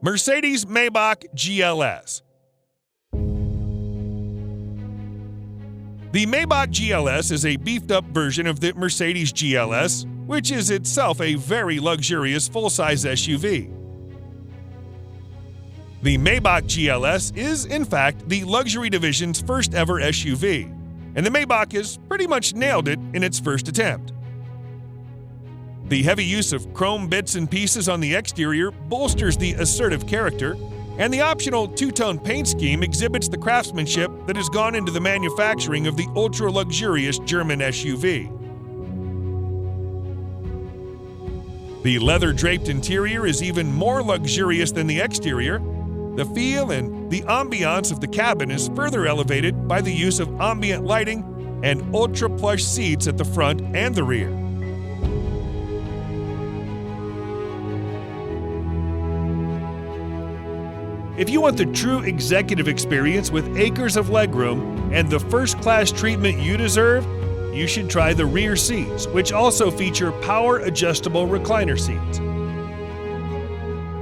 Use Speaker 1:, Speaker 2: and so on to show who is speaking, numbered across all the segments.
Speaker 1: Mercedes-Maybach GLS. The Maybach GLS is a beefed-up version of the Mercedes GLS, which is itself a very luxurious full-size SUV. The Maybach GLS is, in fact, the luxury division's first-ever SUV, and the Maybach has pretty much nailed it in its first attempt. The heavy use of chrome bits and pieces on the exterior bolsters the assertive character, and the optional two-tone paint scheme exhibits the craftsmanship that has gone into the manufacturing of the ultra-luxurious German SUV. The leather-draped interior is even more luxurious than the exterior. The feel and the ambiance of the cabin is further elevated by the use of ambient lighting and ultra-plush seats at the front and the rear. If you want the true executive experience with acres of legroom and the first-class treatment you deserve, you should try the rear seats, which also feature power-adjustable recliner seats.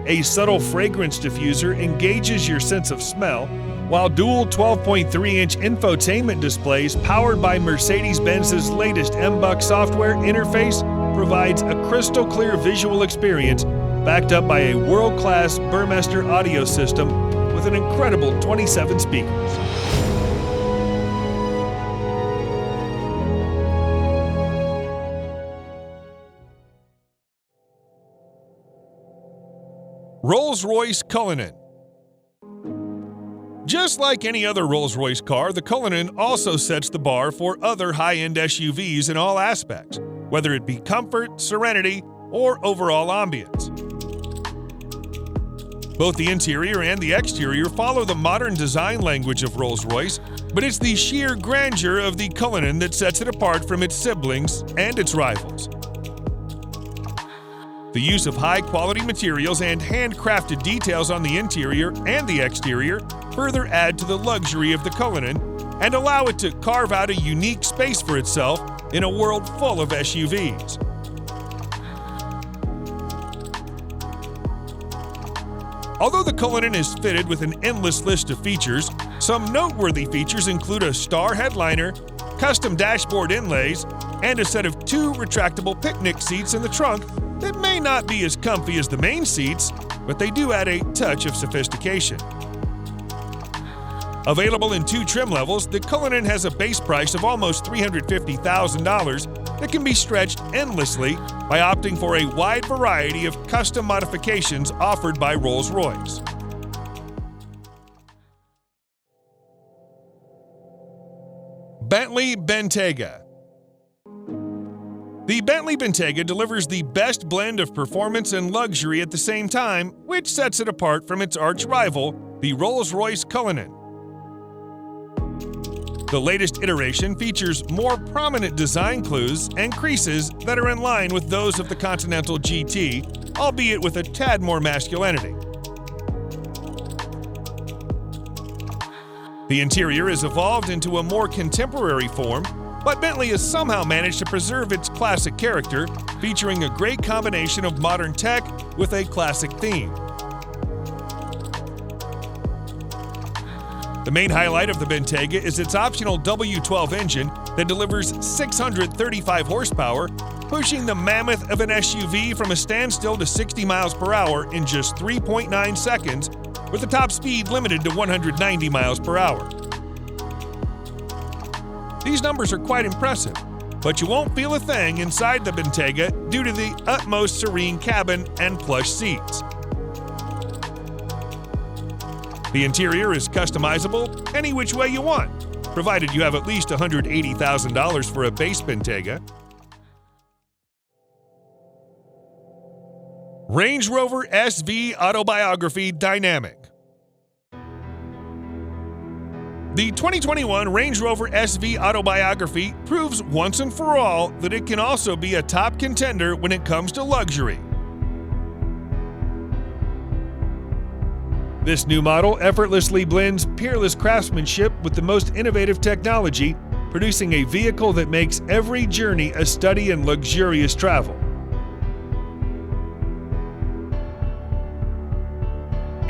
Speaker 1: A subtle fragrance diffuser engages your sense of smell, while dual 12.3-inch infotainment displays powered by Mercedes-Benz's latest MBUX software interface provides a crystal-clear visual experience backed up by a world-class Burmester audio system with an incredible 27 speakers. Rolls-Royce Cullinan. Just like any other Rolls-Royce car, the Cullinan also sets the bar for other high-end SUVs in all aspects, whether it be comfort, serenity, or overall ambience. Both the interior and the exterior follow the modern design language of Rolls-Royce, but it's the sheer grandeur of the Cullinan that sets it apart from its siblings and its rivals. The use of high-quality materials and handcrafted details on the interior and the exterior further add to the luxury of the Cullinan and allow it to carve out a unique space for itself in a world full of SUVs. Although the Cullinan is fitted with an endless list of features, some noteworthy features include a star headliner, custom dashboard inlays, and a set of 2 retractable picnic seats in the trunk that may not be as comfy as the main seats, but they do add a touch of sophistication. Available in 2 trim levels, the Cullinan has a base price of almost $350,000 that can be stretched endlessly by opting for a wide variety of custom modifications offered by Rolls-Royce. Bentley Bentega. The Bentley Bentega delivers the best blend of performance and luxury at the same time, which sets it apart from its arch-rival, the Rolls-Royce Cullinan. The latest iteration features more prominent design clues and creases that are in line with those of the Continental GT, albeit with a tad more masculinity. The interior is evolved into a more contemporary form, but Bentley has somehow managed to preserve its classic character, featuring a great combination of modern tech with a classic theme. The main highlight of the Bentega is its optional W12 engine that delivers 635 horsepower, pushing the mammoth of an SUV from a standstill to 60 miles per hour in just 3.9 seconds, with the top speed limited to 190 miles per hour. These numbers are quite impressive, but you won't feel a thing inside the Bentega due to the utmost serene cabin and plush seats. The interior is customizable any which way you want, provided you have at least $180,000 for a base Bentega. Range Rover SVAutobiography Dynamic. The 2021 Range Rover SVAutobiography proves once and for all that it can also be a top contender when it comes to luxury. This new model effortlessly blends peerless craftsmanship with the most innovative technology, producing a vehicle that makes every journey a study in luxurious travel.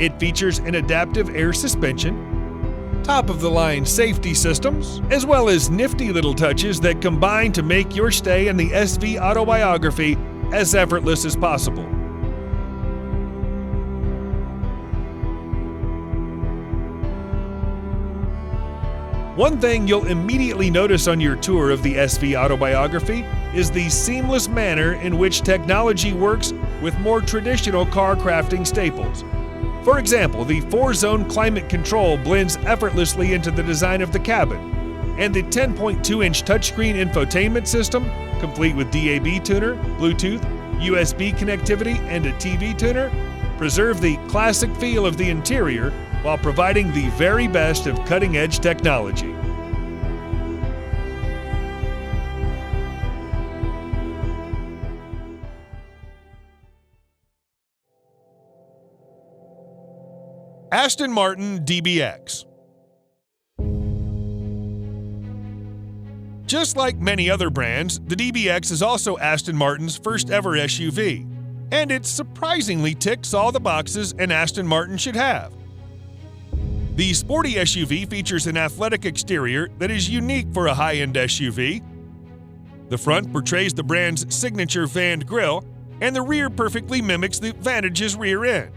Speaker 1: It features an adaptive air suspension, top-of-the-line safety systems, as well as nifty little touches that combine to make your stay in the SVAutobiography as effortless as possible. One thing you'll immediately notice on your tour of the SVAutobiography is the seamless manner in which technology works with more traditional car crafting staples. For example, the 4-zone climate control blends effortlessly into the design of the cabin, and the 10.2-inch touchscreen infotainment system, complete with DAB tuner, Bluetooth, USB connectivity, and a TV tuner, preserve the classic feel of the interior while providing the very best of cutting-edge technology. Aston Martin DBX. Just like many other brands, the DBX is also Aston Martin's first ever SUV, and it surprisingly ticks all the boxes an Aston Martin should have. The sporty SUV features an athletic exterior that is unique for a high-end SUV. The front portrays the brand's signature vanned grille, and the rear perfectly mimics the Vantage's rear end.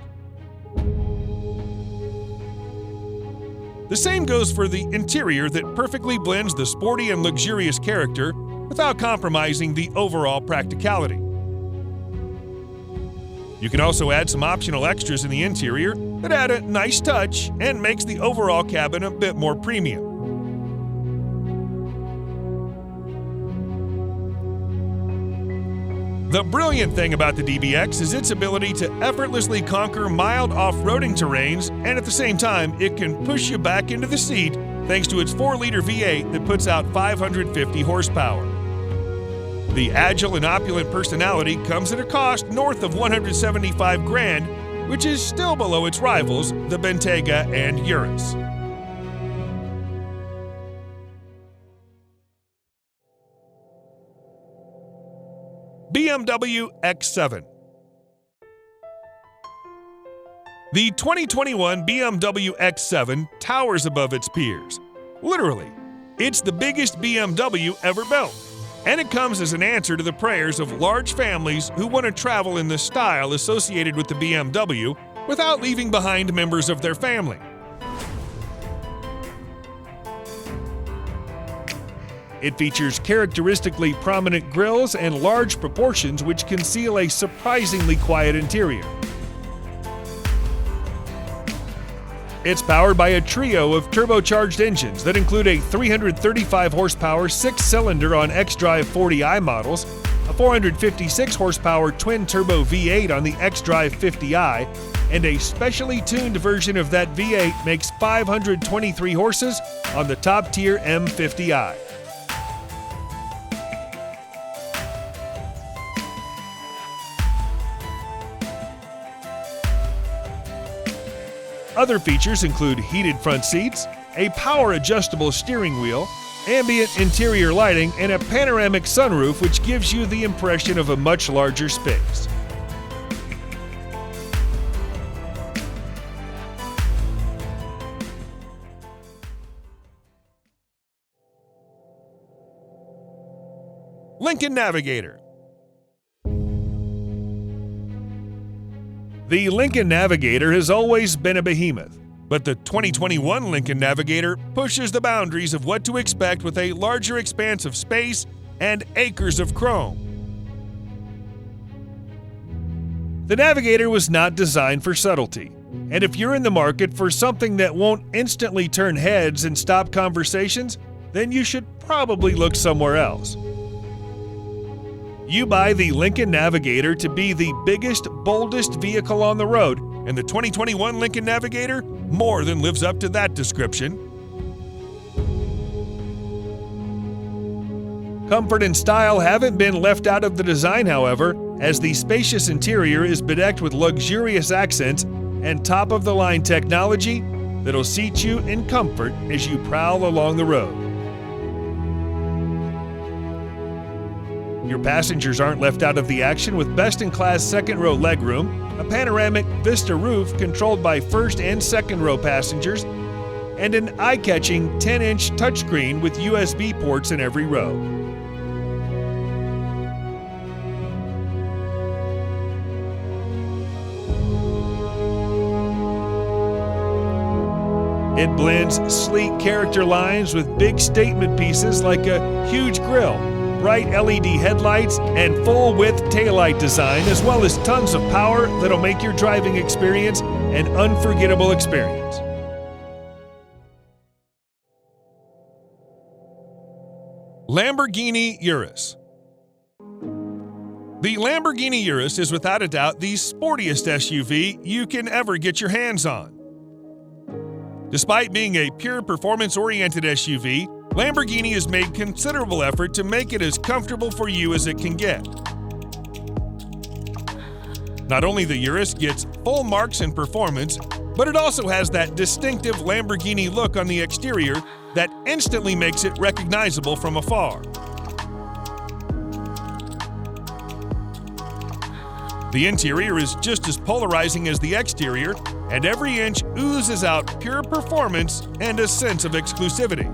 Speaker 1: The same goes for the interior that perfectly blends the sporty and luxurious character without compromising the overall practicality. You can also add some optional extras in the interior that add a nice touch and makes the overall cabin a bit more premium. The brilliant thing about the DBX is its ability to effortlessly conquer mild off-roading terrains, and at the same time, it can push you back into the seat thanks to its 4-liter V8 that puts out 550 horsepower. The agile and opulent personality comes at a cost north of $175,000, which is still below its rivals, the Bentega and Urus. BMW X7. The 2021 BMW X7 towers above its peers. Literally, it's the biggest BMW ever built. And it comes as an answer to the prayers of large families who want to travel in the style associated with the BMW without leaving behind members of their family. It features characteristically prominent grilles and large proportions which conceal a surprisingly quiet interior. It's powered by a trio of turbocharged engines that include a 335 horsepower 6-cylinder on xDrive 40i models, a 456 horsepower twin-turbo V8 on the xDrive 50i, and a specially tuned version of that V8 makes 523 horses on the top-tier M50i. Other features include heated front seats, a power-adjustable steering wheel, ambient interior lighting, and a panoramic sunroof which gives you the impression of a much larger space. Lincoln Navigator. The Lincoln Navigator has always been a behemoth, but the 2021 Lincoln Navigator pushes the boundaries of what to expect with a larger expanse of space and acres of chrome. The Navigator was not designed for subtlety, and if you're in the market for something that won't instantly turn heads and stop conversations, then you should probably look somewhere else. You buy the Lincoln Navigator to be the biggest, boldest vehicle on the road, and the 2021 Lincoln Navigator more than lives up to that description. Comfort and style haven't been left out of the design, however, as the spacious interior is bedecked with luxurious accents and top-of-the-line technology that'll seat you in comfort as you prowl along the road. Your passengers aren't left out of the action with best-in-class second-row legroom, a panoramic Vista roof controlled by first and second-row passengers, and an eye-catching 10-inch touchscreen with USB ports in every row. It blends sleek character lines with big statement pieces like a huge grille, bright LED headlights, and full-width taillight design, as well as tons of power that'll make your driving experience an unforgettable experience. Lamborghini Urus. The Lamborghini Urus is without a doubt the sportiest SUV you can ever get your hands on. Despite being a pure performance-oriented SUV, Lamborghini has made considerable effort to make it as comfortable for you as it can get. Not only the Urus gets full marks in performance, but it also has that distinctive Lamborghini look on the exterior that instantly makes it recognizable from afar. The interior is just as polarizing as the exterior, and every inch oozes out pure performance and a sense of exclusivity.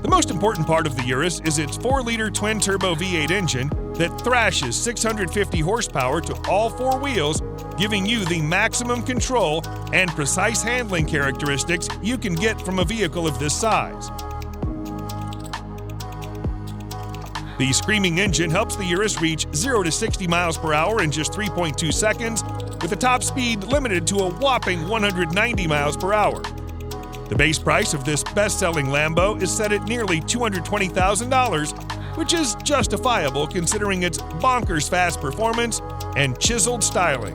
Speaker 1: The most important part of the Urus is its 4-liter twin-turbo V8 engine that thrashes 650 horsepower to all four wheels, giving you the maximum control and precise handling characteristics you can get from a vehicle of this size. The screaming engine helps the Urus reach 0 to 60 miles per hour in just 3.2 seconds, with a top speed limited to a whopping 190 miles per hour. The base price of this best-selling Lambo is set at nearly $220,000, which is justifiable considering its bonkers fast performance and chiseled styling.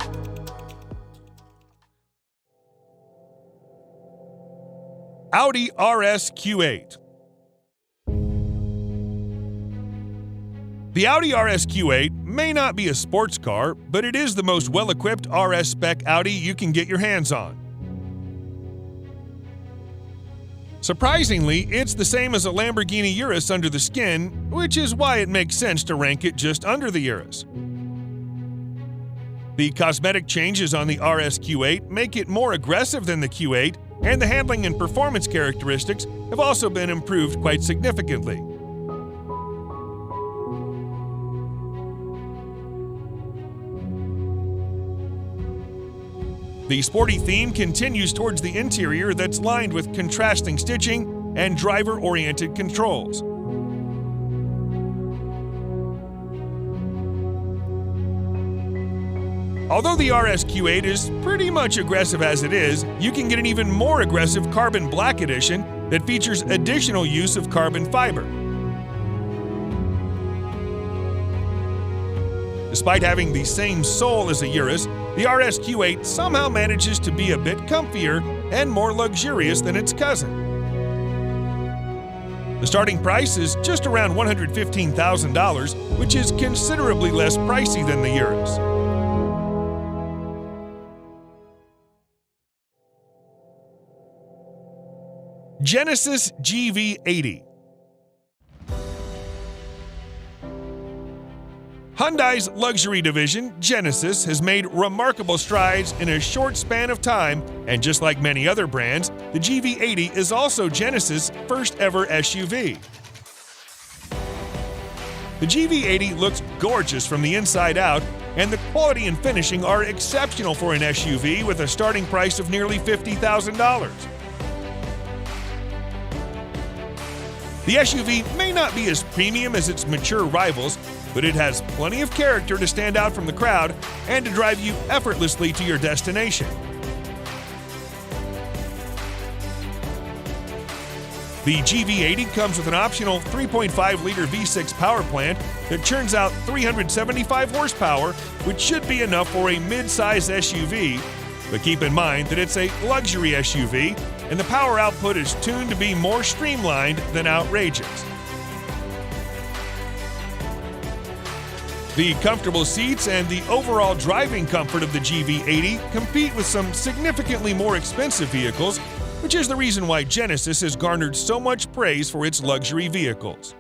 Speaker 1: Audi RS Q8. The Audi RS Q8 may not be a sports car, but it is the most well-equipped RS spec Audi you can get your hands on. Surprisingly, it's the same as a Lamborghini Urus under the skin, which is why it makes sense to rank it just under the Urus. The cosmetic changes on the RS Q8 make it more aggressive than the Q8, and the handling and performance characteristics have also been improved quite significantly. The sporty theme continues towards the interior that's lined with contrasting stitching and driver-oriented controls. Although the RS Q8 is pretty much aggressive as it is, you can get an even more aggressive Carbon Black Edition that features additional use of carbon fiber. Despite having the same soul as a Urus, the RS Q8 somehow manages to be a bit comfier and more luxurious than its cousin. The starting price is just around $115,000, which is considerably less pricey than the Urus. Genesis GV80. Hyundai's luxury division, Genesis, has made remarkable strides in a short span of time, and just like many other brands, the GV80 is also Genesis' first ever SUV. The GV80 looks gorgeous from the inside out, and the quality and finishing are exceptional for an SUV with a starting price of nearly $50,000. The SUV may not be as premium as its mature rivals, but it has plenty of character to stand out from the crowd and to drive you effortlessly to your destination. The GV80 comes with an optional 3.5-liter V6 power plant that churns out 375 horsepower, which should be enough for a mid-size SUV, but keep in mind that it's a luxury SUV, and the power output is tuned to be more streamlined than outrageous. The comfortable seats and the overall driving comfort of the GV80 compete with some significantly more expensive vehicles, which is the reason why Genesis has garnered so much praise for its luxury vehicles.